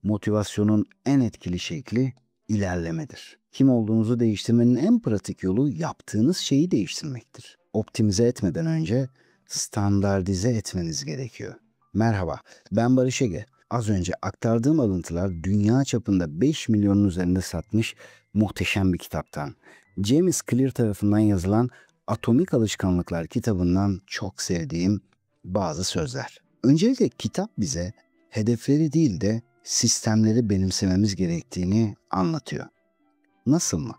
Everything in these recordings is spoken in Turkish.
Motivasyonun en etkili şekli ilerlemedir. Kim olduğunuzu değiştirmenin en pratik yolu yaptığınız şeyi değiştirmektir. Optimize etmeden önce standartize etmeniz gerekiyor. Merhaba, ben Barış Ege. Az önce aktardığım alıntılar dünya çapında 5 milyonun üzerinde satmış muhteşem bir kitaptan. James Clear tarafından yazılan Atomik Alışkanlıklar kitabından çok sevdiğim bazı sözler. Öncelikle kitap bize hedefleri değil de sistemleri benimsememiz gerektiğini anlatıyor. Nasıl mı?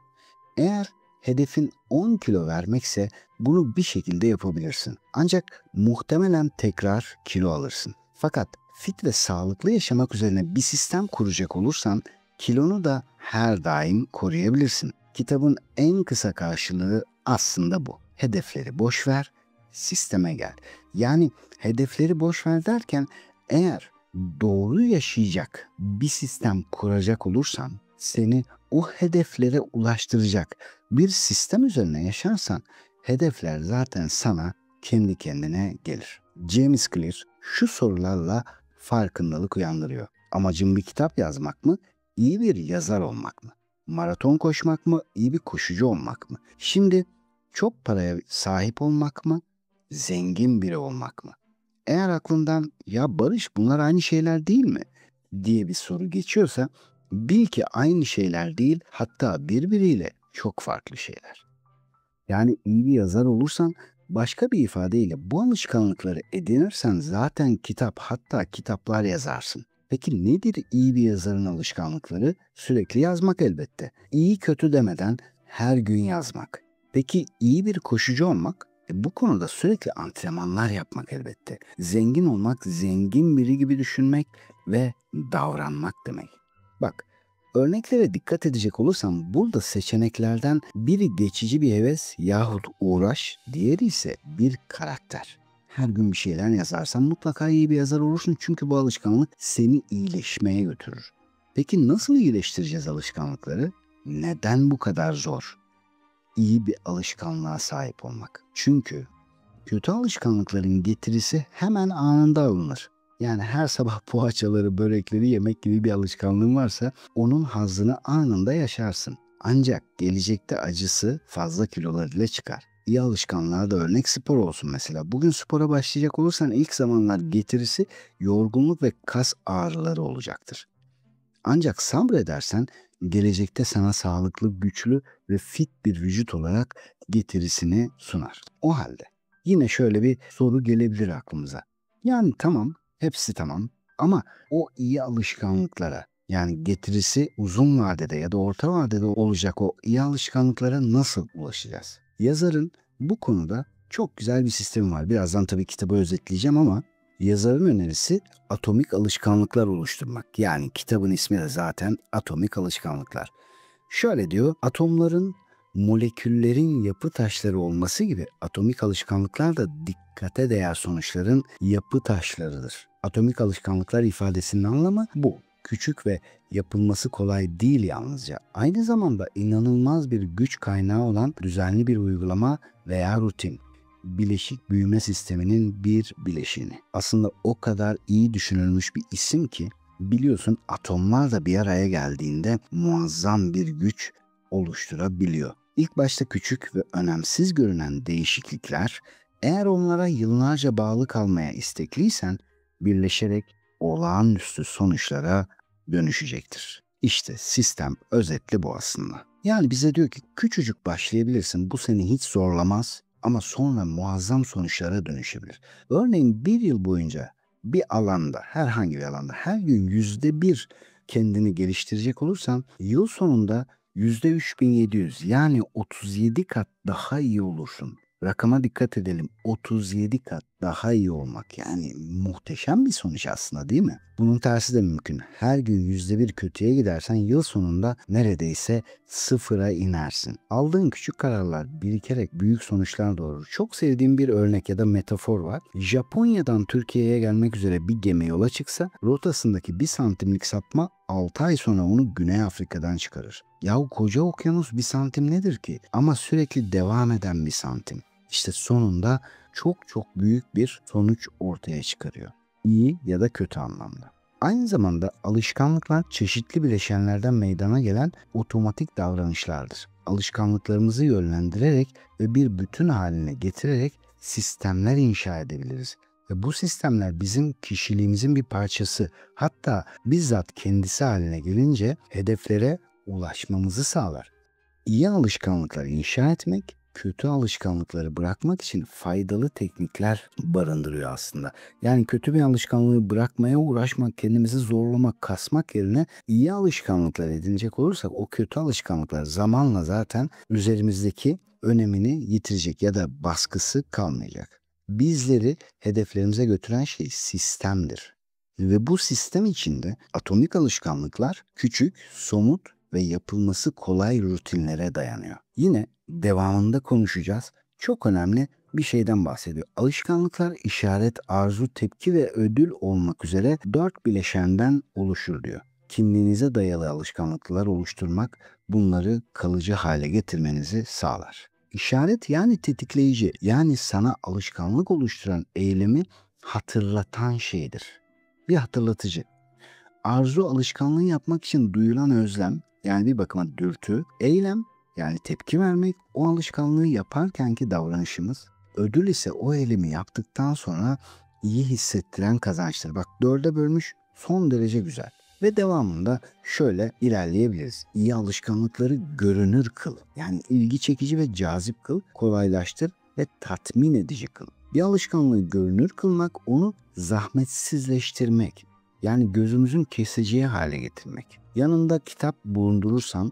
Eğer hedefin 10 kilo vermekse bunu bir şekilde yapabilirsin. Ancak muhtemelen tekrar kilo alırsın. Fakat fit ve sağlıklı yaşamak üzerine bir sistem kuracak olursan kilonu da her daim koruyabilirsin. Kitabın en kısa karşılığı aslında bu. Hedefleri boş ver, sisteme gel. Yani hedefleri boş ver derken eğer doğru yaşayacak bir sistem kuracak olursan seni o hedeflere ulaştıracak bir sistem üzerine yaşarsan hedefler zaten sana kendi kendine gelir. James Clear şu sorularla farkındalık uyandırıyor. Amacın bir kitap yazmak mı? İyi bir yazar olmak mı? Maraton koşmak mı? İyi bir koşucu olmak mı? Şimdi çok paraya sahip olmak mı? Zengin biri olmak mı? Eğer aklından ya Barış bunlar aynı şeyler değil mi diye bir soru geçiyorsa bil ki aynı şeyler değil, hatta birbiriyle çok farklı şeyler. Yani iyi bir yazar olursan başka bir ifadeyle bu alışkanlıkları edinirsen zaten kitap, hatta kitaplar yazarsın. Peki nedir iyi bir yazarın alışkanlıkları? Sürekli yazmak elbette. İyi kötü demeden her gün yazmak. Peki iyi bir koşucu olmak? Bu konuda sürekli antrenmanlar yapmak elbette. Zengin olmak, zengin biri gibi düşünmek ve davranmak demek. Bak, örneklere dikkat edecek olursam burada seçeneklerden biri geçici bir heves yahut uğraş, diğeri ise bir karakter. Her gün bir şeyler yazarsan mutlaka iyi bir yazar olursun çünkü bu alışkanlık seni iyileşmeye götürür. Peki nasıl iyileştireceğiz alışkanlıkları? Neden bu kadar zor? İyi bir alışkanlığa sahip olmak. Çünkü kötü alışkanlıkların getirisi hemen anında alınır. Yani her sabah poğaçaları, börekleri yemek gibi bir alışkanlığın varsa onun hazzını anında yaşarsın. Ancak gelecekte acısı fazla kilolarıyla çıkar. İyi alışkanlığa da örnek spor olsun mesela. Bugün spora başlayacak olursan ilk zamanlar getirisi yorgunluk ve kas ağrıları olacaktır. Ancak sabredersen gelecekte sana sağlıklı, güçlü ve fit bir vücut olarak getirisini sunar. O halde yine şöyle bir soru gelebilir aklımıza. Yani tamam, hepsi tamam ama o iyi alışkanlıklara yani getirisi uzun vadede ya da orta vadede olacak o iyi alışkanlıklara nasıl ulaşacağız? Yazarın bu konuda çok güzel bir sistemi var. Birazdan tabii kitabı özetleyeceğim ama yazarın önerisi atomik alışkanlıklar oluşturmak. Yani kitabın ismi de zaten Atomik Alışkanlıklar. Şöyle diyor, atomların moleküllerin yapı taşları olması gibi atomik alışkanlıklar da dikkate değer sonuçların yapı taşlarıdır. Atomik alışkanlıklar ifadesinin anlamı bu. Küçük ve yapılması kolay değil yalnızca. Aynı zamanda inanılmaz bir güç kaynağı olan düzenli bir uygulama veya rutin. Bileşik büyüme sisteminin bir bileşini. Aslında o kadar iyi düşünülmüş bir isim ki biliyorsun atomlar da bir araya geldiğinde muazzam bir güç oluşturabiliyor. İlk başta küçük ve önemsiz görünen değişiklikler eğer onlara yıllarca bağlı kalmaya istekliysen birleşerek olağanüstü sonuçlara dönüşecektir. İşte sistem özetli bu aslında. Yani bize diyor ki küçücük başlayabilirsin, bu seni hiç zorlamaz ama sonra muazzam sonuçlara dönüşebilir. Örneğin bir yıl boyunca bir alanda, herhangi bir alanda her gün %1 kendini geliştirecek olursan yıl sonunda %3700 yani 37 kat daha iyi olursun. Rakama dikkat edelim. 37 kat daha iyi olmak yani muhteşem bir sonuç aslında değil mi? Bunun tersi de mümkün. Her gün %1 kötüye gidersen yıl sonunda neredeyse sıfıra inersin. Aldığın küçük kararlar birikerek büyük sonuçlar doğurur. Çok sevdiğim bir örnek ya da metafor var. Japonya'dan Türkiye'ye gelmek üzere bir gemi yola çıksa rotasındaki 1 santimlik sapma 6 ay sonra onu Güney Afrika'dan çıkarır. Yahu koca okyanus 1 santim nedir ki? Ama sürekli devam eden 1 santim. İşte sonunda çok çok büyük bir sonuç ortaya çıkarıyor. İyi ya da kötü anlamda. Aynı zamanda alışkanlıklar çeşitli bileşenlerden meydana gelen otomatik davranışlardır. Alışkanlıklarımızı yönlendirerek ve bir bütün haline getirerek sistemler inşa edebiliriz. Ve bu sistemler bizim kişiliğimizin bir parçası, hatta bizzat kendisi haline gelince hedeflere ulaşmamızı sağlar. İyi alışkanlıklar inşa etmek, kötü alışkanlıkları bırakmak için faydalı teknikler barındırıyor aslında. Yani kötü bir alışkanlığı bırakmaya uğraşmak, kendimizi zorlamak, kasmak yerine iyi alışkanlıklar edinecek olursak o kötü alışkanlıklar zamanla zaten üzerimizdeki önemini yitirecek ya da baskısı kalmayacak. Bizleri hedeflerimize götüren şey sistemdir. Ve bu sistem içinde atomik alışkanlıklar küçük, somut ve yapılması kolay rutinlere dayanıyor. Yine devamında konuşacağız. Çok önemli bir şeyden bahsediyor. Alışkanlıklar işaret, arzu, tepki ve ödül olmak üzere 4 bileşenden oluşur diyor. Kimliğinize dayalı alışkanlıklar oluşturmak bunları kalıcı hale getirmenizi sağlar. İşaret yani tetikleyici, yani sana alışkanlık oluşturan eylemi hatırlatan şeydir. Bir hatırlatıcı. Arzu, alışkanlığı yapmak için duyulan özlem, yani bir bakıma dürtü. Eylem, yani tepki vermek, o alışkanlığı yaparkenki davranışımız. Ödül ise o eylemi yaptıktan sonra iyi hissettiren kazançtır. Bak 4'e bölmüş, son derece güzel. Ve devamında şöyle ilerleyebiliriz. İyi alışkanlıkları görünür kıl. Yani ilgi çekici ve cazip kıl, kolaylaştır ve tatmin edici kıl. Bir alışkanlığı görünür kılmak, onu zahmetsizleştirmek. Yani gözümüzün keseceği hale getirmek. Yanında kitap bulundurursan,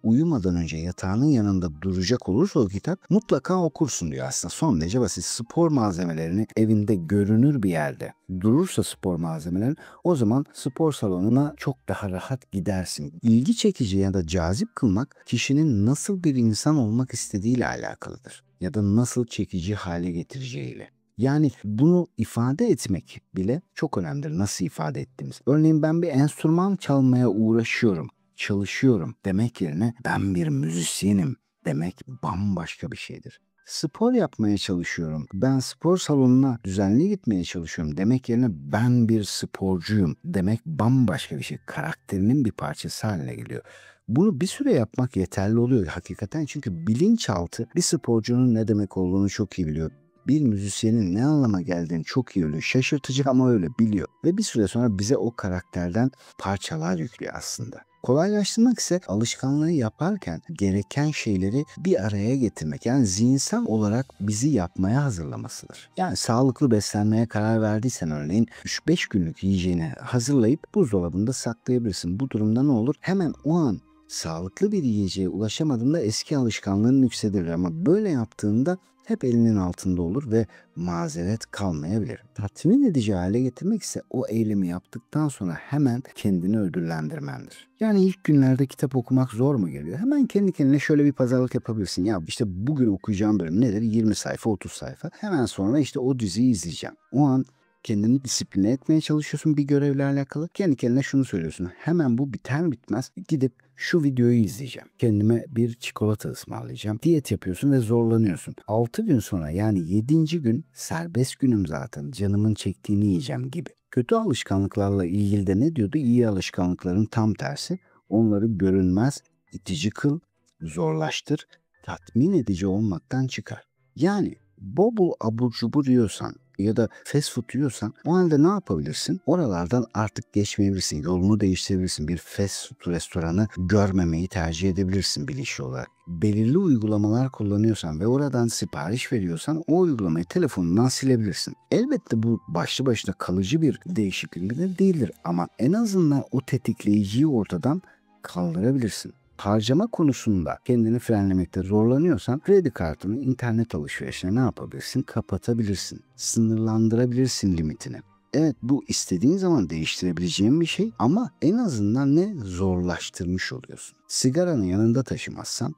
uyumadan önce yatağının yanında duracak olursa o kitap mutlaka okursun diyor aslında. Son derece basit. Spor malzemelerini evinde görünür bir yerde durursa spor malzemelerin, o zaman spor salonuna çok daha rahat gidersin. İlgi çekici ya da cazip kılmak kişinin nasıl bir insan olmak istediğiyle alakalıdır. Ya da nasıl çekici hale getireceğiyle. Yani bunu ifade etmek bile çok önemlidir. Nasıl ifade ettiğimiz. Örneğin ben bir enstrüman çalmaya uğraşıyorum, çalışıyorum demek yerine ben bir müzisyenim demek bambaşka bir şeydir. Spor yapmaya çalışıyorum, ben spor salonuna düzenli gitmeye çalışıyorum demek yerine ben bir sporcuyum demek bambaşka bir şey. Karakterinin bir parçası haline geliyor. Bunu bir süre yapmak yeterli oluyor hakikaten, çünkü bilinçaltı bir sporcunun ne demek olduğunu çok iyi biliyor. Bir müzisyenin ne anlama geldiğini çok iyi biliyor. Şaşırtıcı ama öyle biliyor. Ve bir süre sonra bize o karakterden parçalar yüklüyor aslında. Kolaylaştırmak ise alışkanlığı yaparken gereken şeyleri bir araya getirmek. Yani zihinsel olarak bizi yapmaya hazırlamasıdır. Yani sağlıklı beslenmeye karar verdiysen örneğin 3-5 günlük yiyeceğini hazırlayıp buzdolabında saklayabilirsin. Bu durumda ne olur? Hemen o an sağlıklı bir yiyeceğe ulaşamadığında eski alışkanlığın yükselir, ama böyle yaptığında hep elinin altında olur ve mazeret kalmayabilir. Tatmin edici hale getirmek ise o eylemi yaptıktan sonra hemen kendini ödüllendirmendir. Yani ilk günlerde kitap okumak zor mu geliyor? Hemen kendi kendine şöyle bir pazarlık yapabilirsin. Ya işte bugün okuyacağım bölüm nedir? 20 sayfa, 30 sayfa. Hemen sonra işte o diziyi izleyeceğim. O an kendini disipline etmeye çalışıyorsun bir görevle alakalı. Kendi kendine şunu söylüyorsun. Hemen bu biter bitmez gidip şu videoyu izleyeceğim. Kendime bir çikolata ısmarlayacağım. Diyet yapıyorsun ve zorlanıyorsun. 6 gün sonra, yani 7. gün serbest günüm zaten. Canımın çektiğini yiyeceğim gibi. Kötü alışkanlıklarla ilgili de ne diyordu? İyi alışkanlıkların tam tersi. Onları görünmez, itici kıl, zorlaştır, tatmin edici olmaktan çıkar. Yani bol bol abur cubur yiyorsan ya da fast food yiyorsan o halde ne yapabilirsin? Oralardan artık geçmeyebilirsin. Yolunu değiştirebilirsin. Bir fast food restoranı görmemeyi tercih edebilirsin bilinçli olarak. Belirli uygulamalar kullanıyorsan ve oradan sipariş veriyorsan o uygulamayı telefonundan silebilirsin. Elbette bu başlı başına kalıcı bir değişiklik de değildir, ama en azından o tetikleyiciyi ortadan kaldırabilirsin. Harcama konusunda kendini frenlemekte zorlanıyorsan kredi kartını internet alışverişine ne yapabilirsin? Kapatabilirsin. Sınırlandırabilirsin limitini. Evet, bu istediğin zaman değiştirebileceğin bir şey, ama en azından ne zorlaştırmış oluyorsun. Sigaranı yanında taşımazsan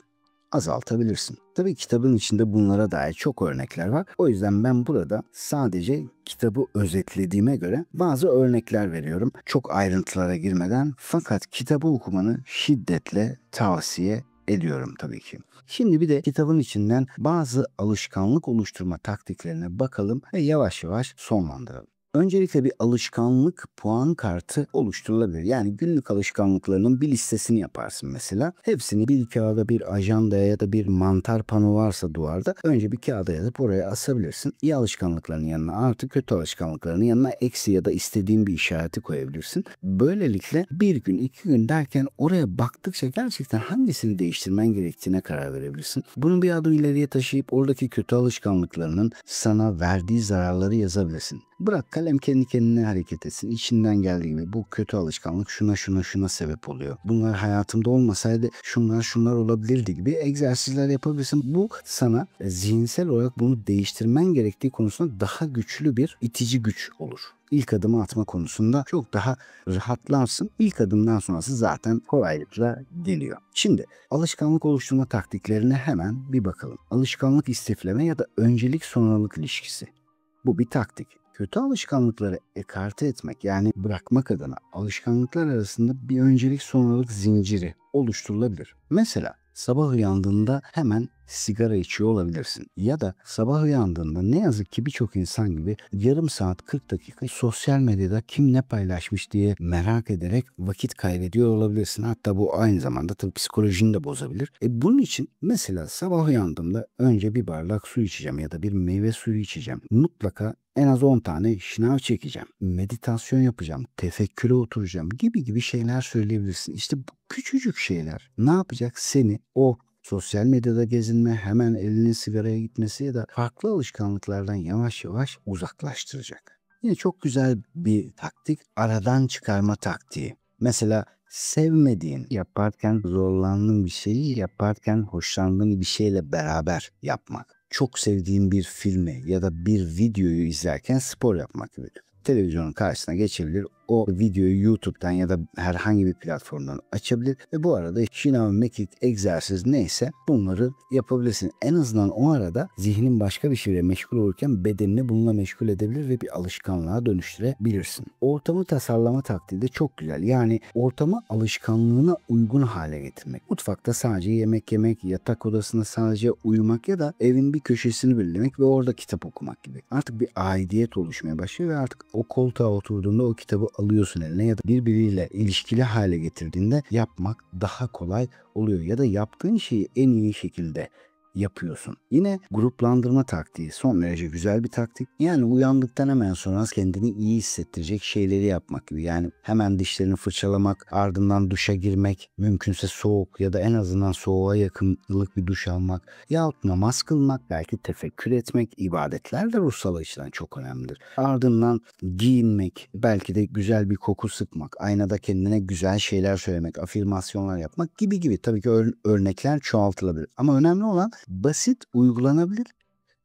azaltabilirsin. Tabii kitabın içinde bunlara dair çok örnekler var. O yüzden ben burada sadece kitabı özetlediğime göre bazı örnekler veriyorum. Çok ayrıntılara girmeden, fakat kitabı okumanı şiddetle tavsiye ediyorum tabii ki. Şimdi bir de kitabın içinden bazı alışkanlık oluşturma taktiklerine bakalım ve yavaş yavaş sonlandıralım. Öncelikle bir alışkanlık puan kartı oluşturulabilir. Yani günlük alışkanlıklarının bir listesini yaparsın mesela. Hepsini bir kağıda, bir ajandaya ya da bir mantar pano varsa duvarda önce bir kağıda yazıp oraya asabilirsin. İyi alışkanlıkların yanına artı, kötü alışkanlıkların yanına eksi ya da istediğin bir işareti koyabilirsin. Böylelikle bir gün, 2 gün derken oraya baktıkça gerçekten hangisini değiştirmen gerektiğine karar verebilirsin. Bunu bir adım ileriye taşıyıp oradaki kötü alışkanlıklarının sana verdiği zararları yazabilirsin. Bırak kalem kendi kendine hareket etsin. İçinden geldiği gibi bu kötü alışkanlık şuna sebep oluyor. Bunlar hayatımda olmasaydı şunlar olabilirdi gibi egzersizler yapabilirsin. Bu sana zihinsel olarak bunu değiştirmen gerektiği konusunda daha güçlü bir itici güç olur. İlk adımı atma konusunda çok daha rahatlarsın. İlk adımdan sonrası zaten kolaylıkla geliyor. Şimdi alışkanlık oluşturma taktiklerine hemen bir bakalım. Alışkanlık istifleme ya da öncelik sonralık ilişkisi. Bu bir taktik. Kötü alışkanlıkları ekarte etmek yani bırakmak adına alışkanlıklar arasında bir öncelik sonralık zinciri oluşturulabilir. Mesela sabah uyandığında hemen sigara içiyor olabilirsin. Ya da sabah uyandığında ne yazık ki birçok insan gibi yarım saat 40 dakika sosyal medyada kim ne paylaşmış diye merak ederek vakit kaybediyor olabilirsin. Hatta bu aynı zamanda tabii psikolojini de bozabilir. Bunun için mesela sabah uyandığımda önce bir bardak su içeceğim ya da bir meyve suyu içeceğim. Mutlaka en az 10 tane şınav çekeceğim. Meditasyon yapacağım. Tefekküre oturacağım gibi şeyler söyleyebilirsin. İşte bu küçücük şeyler ne yapacak? Seni o sosyal medyada gezinme, hemen elinin sigaraya gitmesi ya da farklı alışkanlıklardan yavaş yavaş uzaklaştıracak. Yine çok güzel bir taktik, aradan çıkarma taktiği. Mesela sevmediğin, yaparken zorlandığın bir şeyi yaparken hoşlandığın bir şeyle beraber yapmak. Çok sevdiğin bir filmi ya da bir videoyu izlerken spor yapmak gibi. Televizyonun karşısına geçebilir. O videoyu YouTube'dan ya da herhangi bir platformdan açabilir ve bu arada şınav, mekik, egzersiz neyse bunları yapabilirsin. En azından o arada zihnin başka bir şeyle meşgul olurken bedenini bununla meşgul edebilir ve bir alışkanlığa dönüştürebilirsin. Ortamı tasarlama taktiği de çok güzel. Yani ortamı alışkanlığına uygun hale getirmek. Mutfakta sadece yemek yemek, yatak odasında sadece uyumak ya da evin bir köşesini belirlemek ve orada kitap okumak gibi. Artık bir aidiyet oluşmaya başlıyor ve artık o koltuğa oturduğunda o kitabı alıyorsun eline ya da birbiriyle ilişkili hale getirdiğinde yapmak daha kolay oluyor ya da yaptığın şeyi en iyi şekilde yapıyorsun. Yine gruplandırma taktiği son derece güzel bir taktik. Yani uyandıktan hemen sonra kendini iyi hissettirecek şeyleri yapmak gibi. Yani hemen dişlerini fırçalamak, ardından duşa girmek, mümkünse soğuk ya da en azından soğuğa yakınlık bir duş almak yahut namaz kılmak, belki tefekkür etmek, ibadetler de ruhsal açıdan çok önemlidir. Ardından giyinmek, belki de güzel bir koku sıkmak, aynada kendine güzel şeyler söylemek, afirmasyonlar yapmak gibi. Tabii ki örnekler çoğaltılabilir. Ama önemli olan basit, uygulanabilir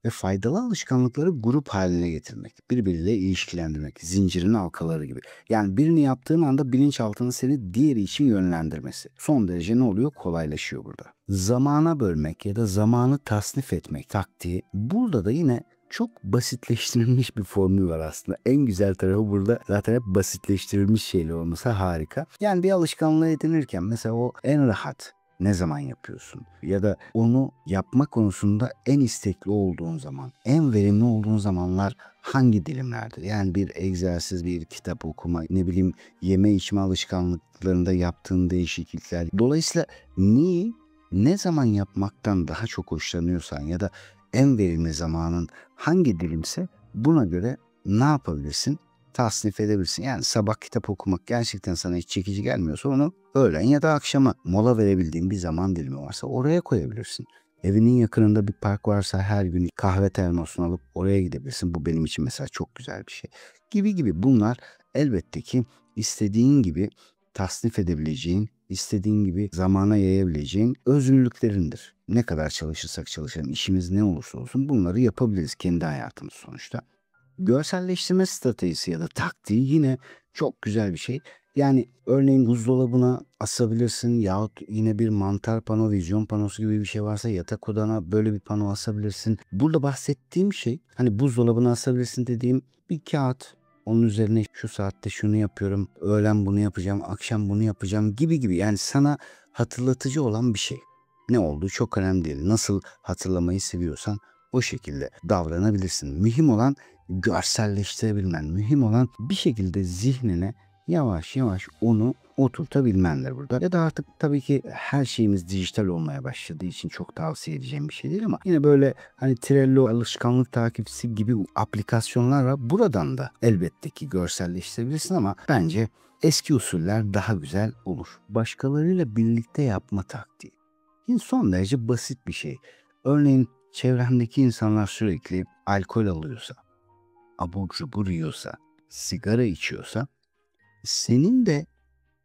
ve faydalı alışkanlıkları grup haline getirmek, birbiriyle ilişkilendirmek, zincirin halkaları gibi. Yani birini yaptığın anda bilinçaltının seni diğeri için yönlendirmesi. Son derece ne oluyor? Kolaylaşıyor burada. Zamana bölmek ya da zamanı tasnif etmek taktiği. Burada da yine çok basitleştirilmiş bir formül var aslında. En güzel tarafı burada zaten hep basitleştirilmiş şeyler olması harika. Yani bir alışkanlığı edinirken mesela o en rahat ne zaman yapıyorsun? Ya da onu yapma konusunda en istekli olduğun zaman, en verimli olduğun zamanlar hangi dilimlerdir? Yani bir egzersiz, bir kitap okuma, ne bileyim yeme içme alışkanlıklarında yaptığın değişiklikler. Dolayısıyla neyi, ne zaman yapmaktan daha çok hoşlanıyorsan ya da en verimli zamanın hangi dilimse buna göre ne yapabilirsin? Tasnif edebilirsin. Yani sabah kitap okumak gerçekten sana hiç çekici gelmiyorsa onu öğlen ya da akşama mola verebildiğin bir zaman dilimi varsa oraya koyabilirsin. Evinin yakınında bir park varsa her gün kahve termosunu alıp oraya gidebilirsin. Bu benim için mesela çok güzel bir şey. Gibi bunlar elbette ki istediğin gibi tasnif edebileceğin, istediğin gibi zamana yayabileceğin özgürlüklerindir. Ne kadar çalışırsak çalışalım, işimiz ne olursa olsun bunları yapabiliriz kendi hayatımız sonuçta. Görselleştirme stratejisi ya da taktiği yine çok güzel bir şey. Yani örneğin buzdolabına asabilirsin yahut yine bir mantar pano, vizyon panosu gibi bir şey varsa yatak odana böyle bir pano asabilirsin. Burada bahsettiğim şey hani buzdolabına asabilirsin dediğim bir kağıt. Onun üzerine şu saatte şunu yapıyorum, öğlen bunu yapacağım, akşam bunu yapacağım gibi. Yani sana hatırlatıcı olan bir şey. Ne olduğu çok önemli değil. Nasıl hatırlamayı seviyorsan o şekilde davranabilirsin. Mühim olan görselleştirebilmen. Mühim olan bir şekilde zihnine yavaş yavaş onu oturtabilmendir burada. Ya da artık tabii ki her şeyimiz dijital olmaya başladığı için çok tavsiye edeceğim bir şey değil ama yine böyle hani Trello, alışkanlık takipçisi gibi aplikasyonlar var. Buradan da elbette ki görselleştirebilirsin ama bence eski usuller daha güzel olur. Başkalarıyla birlikte yapma taktiği. Yine son derece basit bir şey. Örneğin çevrendeki insanlar sürekli alkol alıyorsa, abur cubur yiyorsa, sigara içiyorsa senin de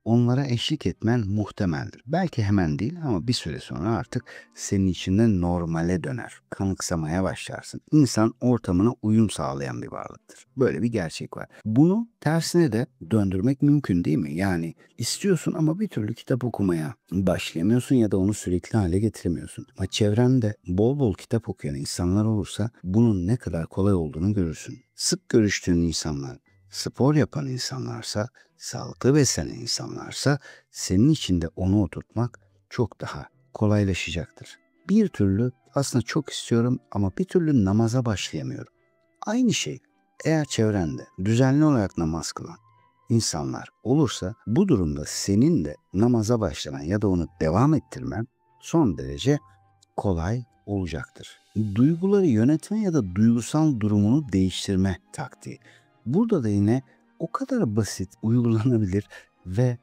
onlara eşlik etmen muhtemeldir. Belki hemen değil ama bir süre sonra artık senin içinde normale döner. Kanıksamaya başlarsın. İnsan ortamına uyum sağlayan bir varlıktır. Böyle bir gerçek var. Bunu tersine de döndürmek mümkün değil mi? Yani istiyorsun ama bir türlü kitap okumaya başlayamıyorsun ya da onu sürekli hale getiremiyorsun. Ama çevrende bol bol kitap okuyan insanlar olursa bunun ne kadar kolay olduğunu görürsün. Sık görüştüğün insanlar, spor yapan insanlarsa, sağlıklı beslenen insanlarsa senin için de onu oturtmak çok daha kolaylaşacaktır. Bir türlü aslında çok istiyorum ama bir türlü namaza başlayamıyorum. Aynı şey eğer çevrende düzenli olarak namaz kılan insanlar olursa bu durumda senin de namaza başlaman ya da onu devam ettirmen son derece kolay olacaktır. Duyguları yönetme ya da duygusal durumunu değiştirme taktiği. Burada da yine o kadar basit, uygulanabilir ve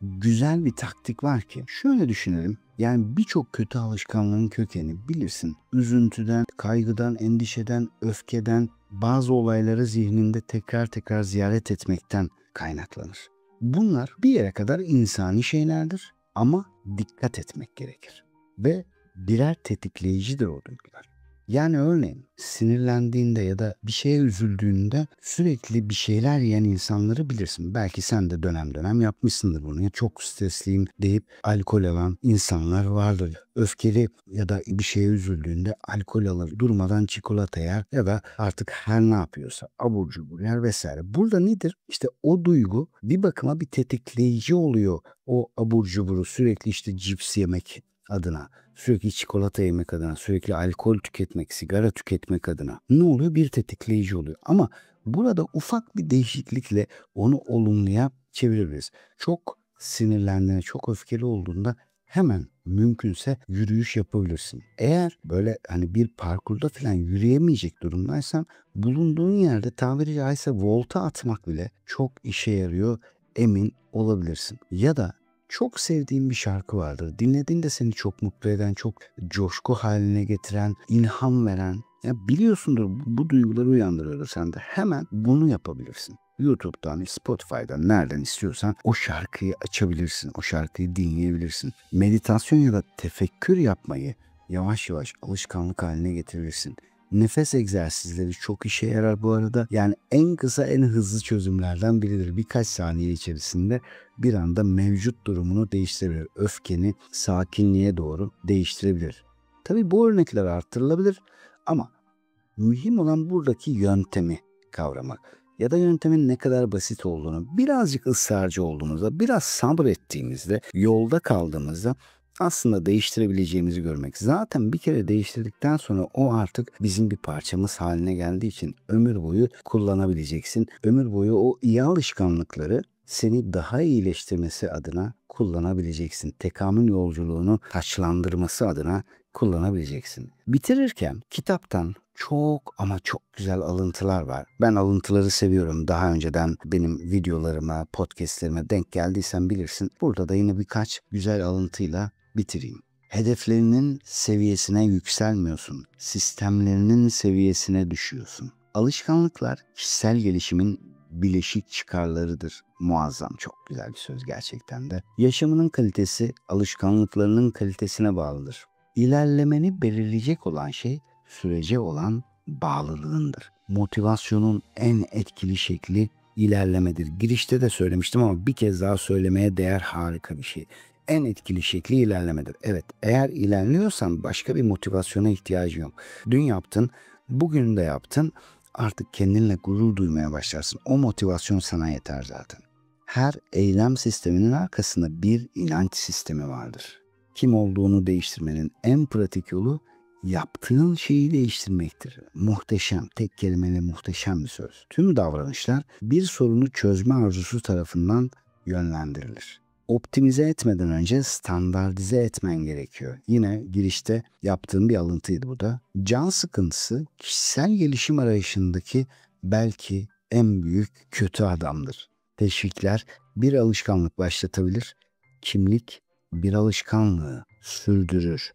güzel bir taktik var ki. Şöyle düşünelim. Yani birçok kötü alışkanlığın kökeni bilirsin. Üzüntüden, kaygıdan, endişeden, öfkeden, bazı olayları zihninde tekrar tekrar ziyaret etmekten kaynaklanır. Bunlar bir yere kadar insani şeylerdir ama dikkat etmek gerekir. Ve birer tetikleyicidir o duygular. Yani örneğin sinirlendiğinde ya da bir şeye üzüldüğünde sürekli bir şeyler yiyen insanları bilirsin. Belki sen de dönem dönem yapmışsındır bunu. Ya çok stresliyim deyip alkol alan insanlar vardır. Öfkeli ya da bir şeye üzüldüğünde alkol alır, durmadan çikolata yer ya da artık her ne yapıyorsa abur cubur yer vesaire. Burada nedir? İşte o duygu bir bakıma bir tetikleyici oluyor. O abur cuburu sürekli işte cips yemek adına, sürekli çikolata yemek adına, sürekli alkol tüketmek, sigara tüketmek adına ne oluyor? Bir tetikleyici oluyor. Ama burada ufak bir değişiklikle onu olumluya çevirebiliriz. Çok sinirlendiğinde, çok öfkeli olduğunda hemen mümkünse yürüyüş yapabilirsin. Eğer böyle hani bir parkurda falan yürüyemeyecek durumdaysan bulunduğun yerde tabiri caizse volta atmak bile çok işe yarıyor, emin olabilirsin. Ya da çok sevdiğin bir şarkı vardır. Dinlediğinde seni çok mutlu eden, çok coşku haline getiren, ilham veren. Ya biliyorsundur bu duyguları uyandırıyordur sende. Hemen bunu yapabilirsin. YouTube'dan, Spotify'dan nereden istiyorsan o şarkıyı açabilirsin. O şarkıyı dinleyebilirsin. Meditasyon ya da tefekkür yapmayı yavaş yavaş alışkanlık haline getirebilirsin. Nefes egzersizleri çok işe yarar bu arada. Yani en kısa en hızlı çözümlerden biridir. Birkaç saniye içerisinde bir anda mevcut durumunu değiştirebilir. Öfkeni sakinliğe doğru değiştirebilir. Tabii bu örnekler artırılabilir ama mühim olan buradaki yöntemi kavramak. Ya da yöntemin ne kadar basit olduğunu, birazcık ısrarcı olduğumuzda, biraz sabrettiğimizde, yolda kaldığımızda aslında değiştirebileceğimizi görmek. Zaten bir kere değiştirdikten sonra o artık bizim bir parçamız haline geldiği için ömür boyu kullanabileceksin. Ömür boyu o iyi alışkanlıkları seni daha iyileştirmesi adına kullanabileceksin. Tekamül yolculuğunu taçlandırması adına kullanabileceksin. Bitirirken kitaptan çok ama çok güzel alıntılar var. Ben alıntıları seviyorum. Daha önceden benim videolarıma, podcastlerime denk geldiysen bilirsin. Burada da yine birkaç güzel alıntıyla bitireyim. Hedeflerinin seviyesine yükselmiyorsun. Sistemlerinin seviyesine düşüyorsun. Alışkanlıklar kişisel gelişimin bileşik çıkarlarıdır. Muazzam, çok güzel bir söz gerçekten de. Yaşamının kalitesi alışkanlıklarının kalitesine bağlıdır. İlerlemeni belirleyecek olan şey sürece olan bağlılığındır. Motivasyonun en etkili şekli ilerlemedir. Girişte de söylemiştim ama bir kez daha söylemeye değer harika bir şey. En etkili şekli ilerlemedir. Evet, eğer ilerliyorsan başka bir motivasyona ihtiyacın yok. Dün yaptın, bugün de yaptın. Artık kendinle gurur duymaya başlarsın. O motivasyon sana yeter zaten. Her eylem sisteminin arkasında bir inanç sistemi vardır. Kim olduğunu değiştirmenin en pratik yolu yaptığın şeyi değiştirmektir. Muhteşem, tek kelimeyle muhteşem bir söz. Tüm davranışlar bir sorunu çözme arzusu tarafından yönlendirilir. Optimize etmeden önce standartize etmen gerekiyor. Yine girişte yaptığım bir alıntıydı bu da. Can sıkıntısı kişisel gelişim arayışındaki belki en büyük kötü adamdır. Teşvikler bir alışkanlık başlatabilir. Kimlik bir alışkanlığı sürdürür.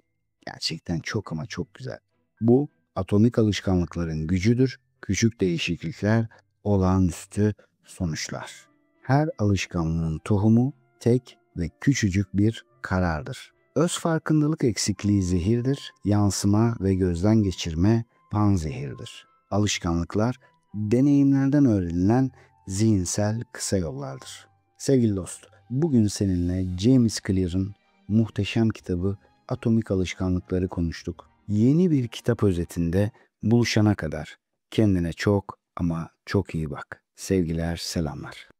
Gerçekten çok ama çok güzel. Bu atomik alışkanlıkların gücüdür. Küçük değişiklikler olağanüstü sonuçlar. Her alışkanlığın tohumu tek ve küçücük bir karardır. Öz farkındalık eksikliği zehirdir. Yansıma ve gözden geçirme panzehirdir. Alışkanlıklar deneyimlerden öğrenilen zihinsel kısa yollardır. Sevgili dost, bugün seninle James Clear'ın muhteşem kitabı Atomik Alışkanlıkları konuştuk. Yeni bir kitap özetinde buluşana kadar kendine çok ama çok iyi bak. Sevgiler, selamlar.